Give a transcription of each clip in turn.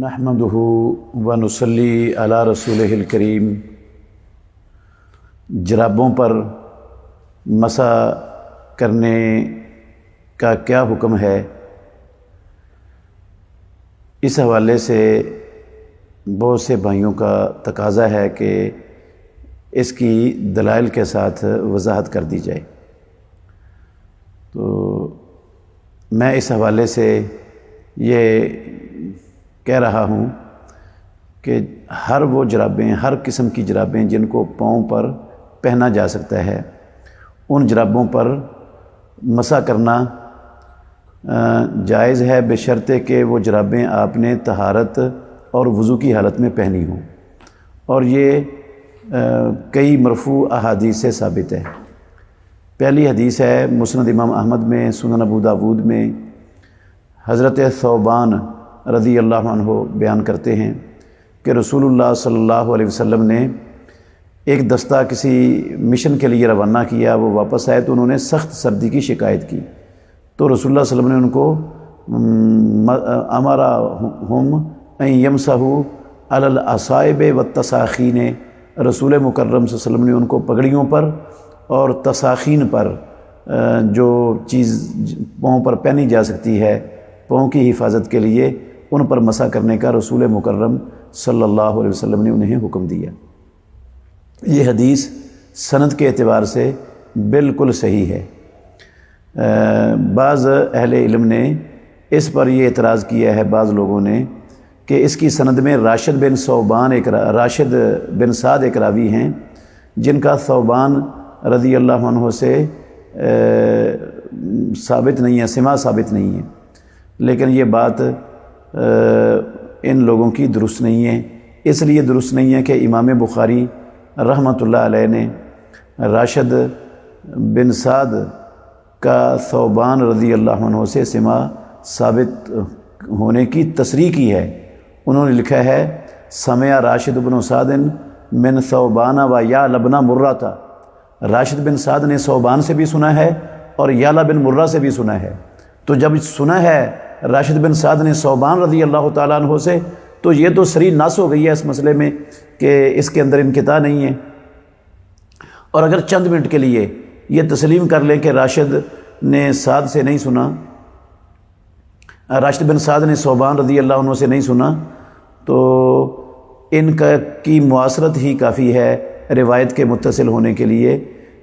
نحمدہ ونصلی علی رسولہ الکریم۔ جرابوں پر مسح کرنے کا کیا حکم ہے؟ اس حوالے سے بہت سے بھائیوں کا تقاضا ہے کہ اس کی دلائل کے ساتھ وضاحت کر دی جائے، تو میں اس حوالے سے یہ کہہ رہا ہوں کہ ہر وہ جرابیں، ہر قسم کی جرابیں جن کو پاؤں پر پہنا جا سکتا ہے، ان جرابوں پر مسح کرنا جائز ہے، بشرطے کہ وہ جرابیں آپ نے طہارت اور وضو کی حالت میں پہنی ہوں، اور یہ کئی مرفوع احادیث سے ثابت ہے۔ پہلی حدیث ہے مسند امام احمد میں، سنن ابو داود میں، حضرت ثوبان رضی اللہ عنہ بیان کرتے ہیں کہ رسول اللہ صلی اللہ علیہ وسلم نے ایک دستہ کسی مشن کے لیے روانہ کیا، وہ واپس آئے تو انہوں نے سخت سردی کی شکایت کی، تو رسول اللہ صلی اللہ علیہ وسلم نے ان کو امرہم ان یمسحوا علی العصائب والتساخین، رسول مکرم صلی اللہ علیہ وسلم نے ان کو پگڑیوں پر اور تساخین پر، جو چیز پاؤں پر پہنی جا سکتی ہے پاؤں کی حفاظت کے لیے، ان پر مسح کرنے کا رسول مکرم صلی اللہ علیہ وسلم نے انہیں حکم دیا۔ یہ حدیث سند کے اعتبار سے بالکل صحیح ہے۔ بعض اہل علم نے اس پر یہ اعتراض کیا ہے، بعض لوگوں نے، کہ اس کی سند میں راشد بن سعد ایک راوی ہیں جن کا ثوبان رضی اللہ عنہ سے ثابت نہیں ہے، سماع ثابت نہیں ہے، لیکن یہ بات ان لوگوں کی درست نہیں ہے۔ اس لیے درست نہیں ہے کہ امام بخاری رحمۃ اللہ علیہ نے راشد بن سعد کا ثوبان رضی اللہ عنہ سے سماع ثابت ہونے کی تصریح کی ہے۔ انہوں نے لکھا ہے سمع راشد بن سعد من ثوبان و یعلا بن مرہ، راشد بن سعد نے ثوبان سے بھی سنا ہے اور یعلا بن مرہ سے بھی سنا ہے، تو جب سنا ہے راشد بن سعد نے ثوبان رضی اللہ تعالیٰ عنہ سے، تو یہ تو صریح نص ہو گئی ہے اس مسئلے میں کہ اس کے اندر انقطاع نہیں ہے۔ اور اگر چند منٹ کے لیے یہ تسلیم کر لیں کہ راشد نے سعد سے نہیں سنا، راشد بن سعد نے ثوبان رضی اللہ عنہ سے نہیں سنا، تو ان کی معاصرت ہی کافی ہے روایت کے متصل ہونے کے لیے،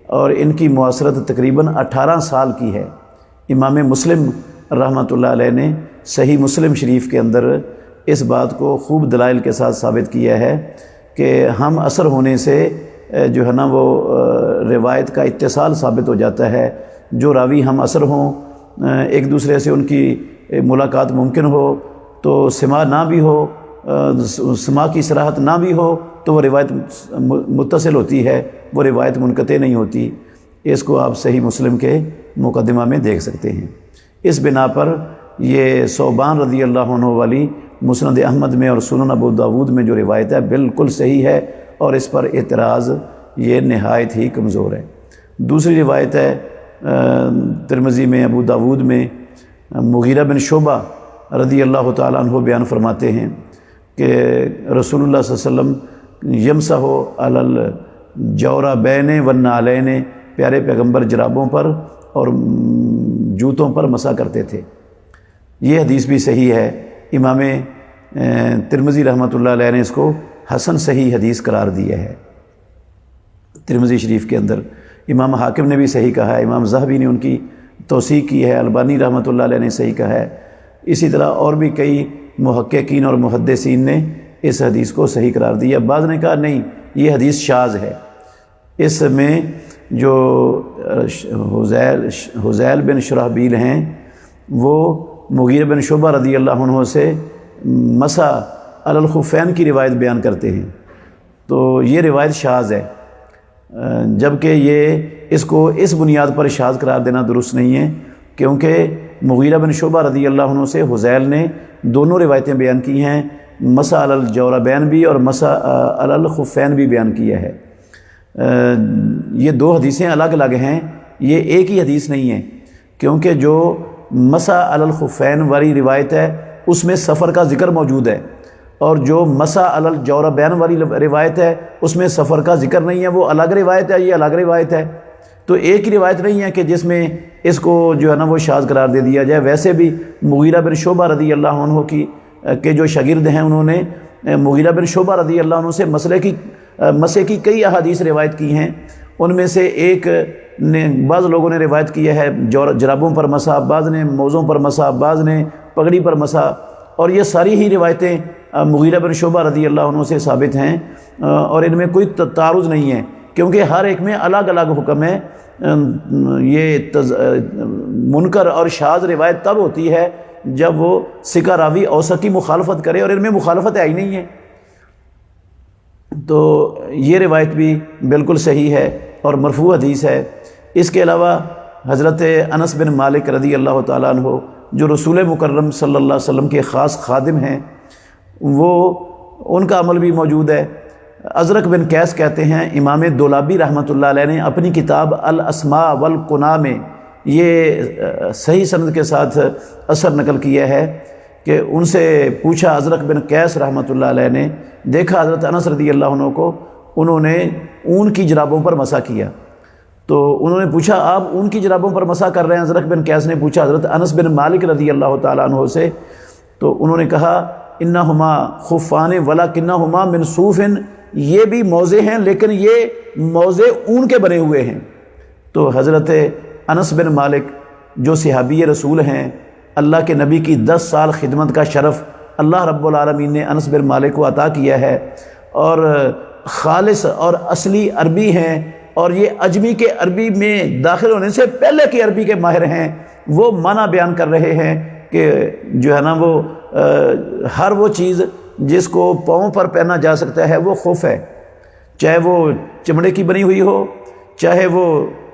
اور ان کی معاصرت تقریباً 18 سال کی ہے۔ امام مسلم رحمۃ اللہ علیہ نے صحیح مسلم شریف کے اندر اس بات کو خوب دلائل کے ساتھ ثابت کیا ہے کہ ہم عصر ہونے سے جو ہے نا وہ روایت کا اتصال ثابت ہو جاتا ہے۔ جو راوی ہم عصر ہوں، ایک دوسرے سے ان کی ملاقات ممکن ہو، تو سماع نہ بھی ہو، سماع کی صراحت نہ بھی ہو، تو وہ روایت متصل ہوتی ہے، وہ روایت منقطع نہیں ہوتی۔ اس کو آپ صحیح مسلم کے مقدمہ میں دیکھ سکتے ہیں۔ اس بنا پر یہ ثوبان رضی اللہ عنہ والی مسند احمد میں اور سنن ابو داود میں جو روایت ہے بالکل صحیح ہے، اور اس پر اعتراض یہ نہایت ہی کمزور ہے۔ دوسری روایت ہے ترمذی میں، ابو داود میں، مغیرہ بن شعبہ رضی اللہ تعالیٰ عنہ بیان فرماتے ہیں کہ رسول اللہ صلی اللہ علیہ وسلم یمسح علی الجوربین والنعلین، پیارے پیغمبر جرابوں پر اور جوتوں پر مسح کرتے تھے۔ یہ حدیث بھی صحیح ہے۔ امام ترمذی رحمۃ اللہ علیہ نے اس کو حسن صحیح حدیث قرار دیا ہے ترمذی شریف کے اندر۔ امام حاکم نے بھی صحیح کہا ہے، امام ذہبی نے ان کی توثیق کی ہے، البانی رحمۃ اللہ علیہ نے صحیح کہا ہے، اسی طرح اور بھی کئی محققین اور محدثین نے اس حدیث کو صحیح قرار دیا۔ بعض نے کہا نہیں، یہ حدیث شاذ ہے، اس میں جو حذیل بن شرحبیل ہیں وہ مغیرہ بن شعبہ رضی اللہ عنہ سے مسح علی الخفین کی روایت بیان کرتے ہیں، تو یہ روایت شاذ ہے، جبکہ یہ اس کو اس بنیاد پر شاذ قرار دینا درست نہیں ہے، کیونکہ مغیرہ بن شعبہ رضی اللہ عنہ سے حذیل نے دونوں روایتیں بیان کی ہیں، مسح علی الجوربین بھی اور مسح علی الخفین بھی بیان کیا ہے۔ یہ دو حدیثیں الگ الگ ہیں، یہ ایک ہی حدیث نہیں ہے، کیونکہ جو مسح علی الخفین والی روایت ہے اس میں سفر کا ذکر موجود ہے، اور جو مسا علی الجوربین والی روایت ہے اس میں سفر کا ذکر نہیں ہے، وہ الگ روایت ہے، یہ الگ روایت ہے، تو ایک ہی روایت نہیں ہے کہ جس میں اس کو جو ہے نا وہ شاذ قرار دے دیا جائے۔ ویسے بھی مغیرہ بن شعبہ رضی اللہ عنہ کے جو شاگرد ہیں انہوں نے مغیرہ بن شعبہ رضی اللہ عنہ سے مسح کی کئی احادیث روایت کی ہیں، ان میں سے ایک نے بعض لوگوں نے روایت کی ہے جرابوں پر مسح، بعض نے موزوں پر مسح، بعض نے پگڑی پر مسح، اور یہ ساری ہی روایتیں مغیرہ بن شعبہ رضی اللہ عنہ سے ثابت ہیں، اور ان میں کوئی تعارض نہیں ہے کیونکہ ہر ایک میں الگ الگ حکم ہے۔ یہ منکر اور شاذ روایت تب ہوتی ہے جب وہ ثقہ راوی اوثق کی مخالفت کرے، اور ان میں مخالفت ہے ہی نہیں ہے، تو یہ روایت بھی بالکل صحیح ہے اور مرفوع حدیث ہے۔ اس کے علاوہ حضرت انس بن مالک رضی اللہ تعالیٰ عنہ جو رسول مکرم صلی اللہ علیہ وسلم کے خاص خادم ہیں، وہ ان کا عمل بھی موجود ہے۔ ازرق بن قیس کہتے ہیں امام دولابی رحمۃ اللہ علیہ نے اپنی کتاب الاسماء والکناء میں یہ صحیح سند کے ساتھ اثر نقل کیا ہے کہ ان سے پوچھا ازرق بن قیس رحمۃ اللہ علیہ نے، دیکھا حضرت انس رضی اللہ عنہ کو انہوں نے اون کی جرابوں پر مسح کیا، تو انہوں نے پوچھا آپ اون کی جرابوں پر مسح کر رہے ہیں؟ ازرق بن قیس نے پوچھا حضرت انس بن مالک رضی اللہ تعالیٰ عنہ سے، تو انہوں نے کہا انہما خفان ولکنہما من صوف، یہ بھی موزے ہیں لیکن یہ موزے اون کے بنے ہوئے ہیں۔ تو حضرت انس بن مالک جو صحابی رسول ہیں، اللہ کے نبی کی 10 سال خدمت کا شرف اللہ رب العالمین نے انس بن مالک کو عطا کیا ہے، اور خالص اور اصلی عربی ہیں، اور یہ اجمی کے عربی میں داخل ہونے سے پہلے کے عربی کے ماہر ہیں، وہ معنی بیان کر رہے ہیں کہ جو ہے نا وہ ہر وہ چیز جس کو پاؤں پر پہنا جا سکتا ہے وہ خف ہے، چاہے وہ چمڑے کی بنی ہوئی ہو، چاہے وہ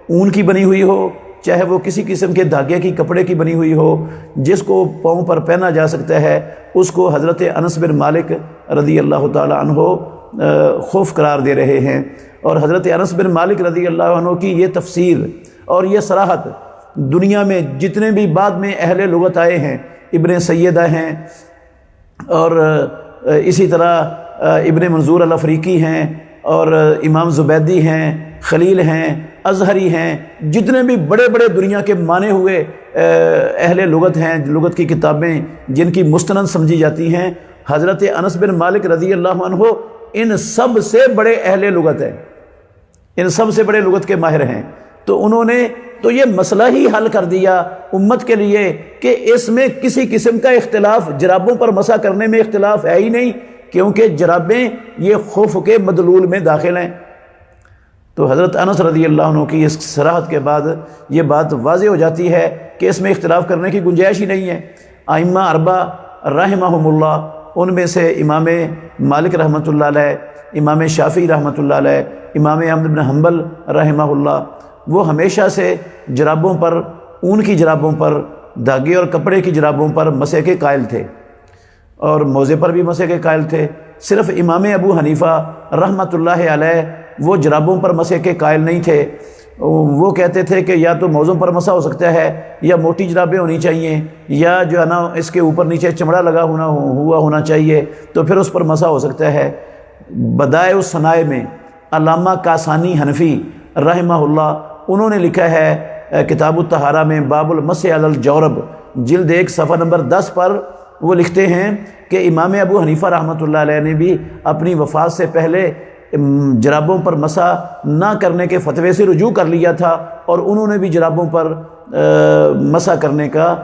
اون کی بنی ہوئی ہو، چاہے وہ کسی قسم کے دھاگے کی کپڑے کی بنی ہوئی ہو، جس کو پاؤں پر پہنا جا سکتا ہے اس کو حضرت انس بن مالک رضی اللہ تعالی عنہ خف قرار دے رہے ہیں۔ اور حضرت انس بن مالک رضی اللہ عنہ کی یہ تفسیر اور یہ صراحت دنیا میں جتنے بھی بعد میں اہل لغت آئے ہیں، ابن سیدہ ہیں، اور اسی طرح ابن منظور الافریقی ہیں، اور امام زبیدی ہیں، خلیل ہیں، ازہری ہیں، جتنے بھی بڑے بڑے دنیا کے مانے ہوئے اہل لغت ہیں، لغت کی کتابیں جن کی مستند سمجھی جاتی ہیں، حضرت انس بن مالک رضی اللہ عنہ ان سب سے بڑے اہل لغت ہیں، ان سب سے بڑے لغت کے ماہر ہیں۔ تو انہوں نے تو یہ مسئلہ ہی حل کر دیا امت کے لیے کہ اس میں کسی قسم کا اختلاف، جرابوں پر مسح کرنے میں اختلاف ہے ہی نہیں، کیونکہ جرابیں یہ خف کے مدلول میں داخل ہیں۔ تو حضرت انس رضی اللہ عنہ کی اس صراحت کے بعد یہ بات واضح ہو جاتی ہے کہ اس میں اختلاف کرنے کی گنجائش ہی نہیں ہے۔ ائمہ اربع رحمہم اللہ، ان میں سے امام مالک رحمۃ اللہ علیہ، امام شافعی رحمۃ اللہ علیہ، امام احمد بن حنبل رحمہ اللہ، وہ ہمیشہ سے جرابوں پر، اون کی جرابوں پر، دھاگے اور کپڑے کی جرابوں پر مسح کے قائل تھے، اور موزے پر بھی مسح کے قائل تھے۔ صرف امام ابو حنیفہ رحمۃ اللہ علیہ وہ جرابوں پر مسح کے قائل نہیں تھے، وہ کہتے تھے کہ یا تو موزوں پر مسح ہو سکتا ہے، یا موٹی جرابیں ہونی چاہیے، یا جو ہے نا اس کے اوپر نیچے چمڑا لگا ہوا ہونا چاہیے، تو پھر اس پر مسح ہو سکتا ہے۔ بدائع الصنائع میں علامہ کاسانی حنفی رحمہ اللہ، انہوں نے لکھا ہے کتاب الطہارہ میں باب المسح علی الجورب، جلد 1 صفحہ نمبر 10 پر وہ لکھتے ہیں کہ امام ابو حنیفہ رحمۃ اللہ علیہ نے بھی اپنی وفات سے پہلے جرابوں پر مسح نہ کرنے کے فتوے سے رجوع کر لیا تھا، اور انہوں نے بھی جرابوں پر مسح کرنے کا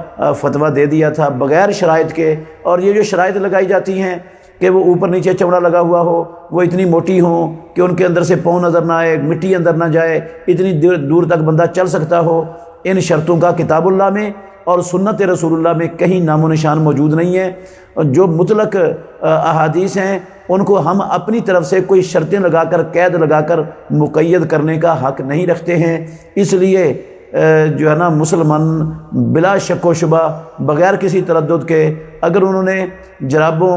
فتویٰ دے دیا تھا بغیر شرائط کے۔ اور یہ جو شرائط لگائی جاتی ہیں کہ وہ اوپر نیچے چمڑا لگا ہوا ہو، وہ اتنی موٹی ہوں کہ ان کے اندر سے پاؤں نظر نہ آئے، مٹی اندر نہ جائے، اتنی دور تک بندہ چل سکتا ہو، ان شرطوں کا کتاب اللہ میں اور سنت رسول اللہ میں کہیں نام و نشان موجود نہیں ہے۔ اور جو مطلق احادیث ہیں ان کو ہم اپنی طرف سے کوئی شرطیں لگا کر، قید لگا کر مقید کرنے کا حق نہیں رکھتے ہیں۔ اس لیے جو ہے نا مسلمان بلا شک و شبہ بغیر کسی تردد کے اگر انہوں نے جرابوں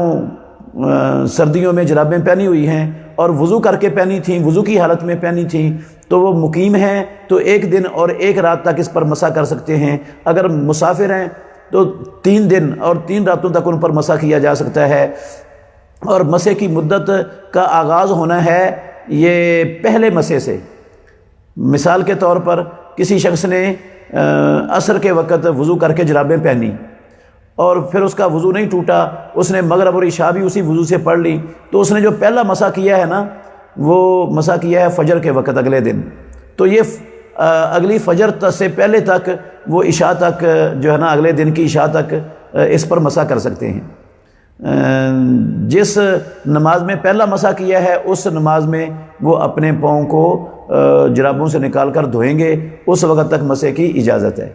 سردیوں میں جرابیں پہنی ہوئی ہیں اور وضو کر کے پہنی تھیں، وضو کی حالت میں پہنی تھیں، تو وہ مقیم ہیں تو 1 دن اور 1 رات تک اس پر مسح کر سکتے ہیں۔ اگر مسافر ہیں تو 3 دن اور 3 راتوں تک ان پر مسح کیا جا سکتا ہے۔ اور مسح کی مدت کا آغاز ہونا ہے یہ پہلے مسح سے۔ مثال کے طور پر کسی شخص نے عصر کے وقت وضو کر کے جرابیں پہنی اور پھر اس کا وضو نہیں ٹوٹا، اس نے مغرب اور عشاء بھی اسی وضو سے پڑھ لی، تو اس نے جو پہلا مسح کیا ہے نا وہ مسح کیا ہے فجر کے وقت اگلے دن، تو یہ اگلی فجر سے پہلے تک وہ عشاء تک جو ہے نا اگلے دن کی عشاء تک اس پر مسح کر سکتے ہیں۔ جس نماز میں پہلا مسح کیا ہے اس نماز میں وہ اپنے پاؤں کو جرابوں سے نکال کر دھوئیں گے، اس وقت تک مسح کی اجازت ہے۔